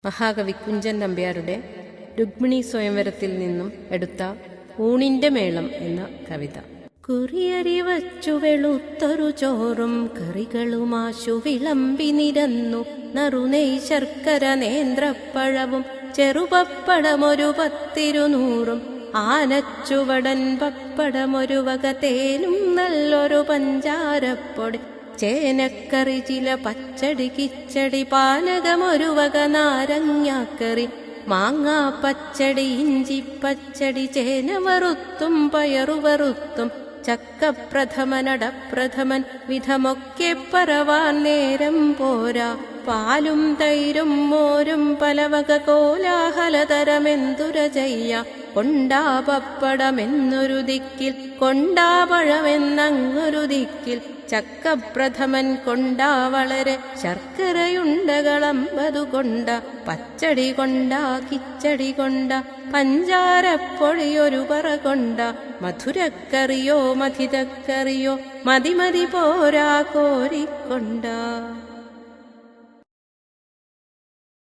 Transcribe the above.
മഹാകവി കുഞ്ചൻ നമ്പ്യാരുടെ രുക്മിണി സ്വയംവരത്തിൽ നിന്നും എടുത്ത ഊണിന്റെ മേളം എന്ന കവിത. കുറിയരി വച്ചു വെളുത്തൊരു ചോറും കറികളുമാശു വിളമ്പി നിരന്നു, നറുനെയ് ശർക്കര നേന്ത്രപ്പഴവും ചെറുപപ്പടമൊരു 10-100, ആനച്ചുവടൻ പപ്പടമൊരു വക തേനും നല്ലൊരു പഞ്ചാരപ്പൊടി, ചേനക്കറി ചില പച്ചടി കിച്ചടി പാനകമൊരു വക നാരങ്ങാക്കറി, മാങ്ങാ പച്ചടി ഇഞ്ചി പച്ചടി ചേന വറുത്തും പയറു വറുത്തും ചക്കപ്രഥമനടപ്രഥമൻ വിധമൊക്കെ പറവാൻ നേരം പോരാ, പാലും തൈരും മോരും പലവക കോലാഹലതരമെന്തുര ചെയ്യ, കൊണ്ടാ പപ്പടമെന്നൊരു ദിക്കിൽ കൊണ്ടാ പഴമെന്നങ്ങൊരു ദിക്കിൽ, ചക്കപ്രഥമൻ കൊണ്ടാ വളരെ ശർക്കരയുണ്ടകൾ 50 കൊണ്ട, പച്ചടി കൊണ്ട കിച്ചടി കൊണ്ട പഞ്ചാരപ്പൊടിയൊരു പറ കൊണ്ട, മധുരക്കറിയോ മധിതക്കറിയോ മതി പോരാ കോരിക്കൊണ്ട.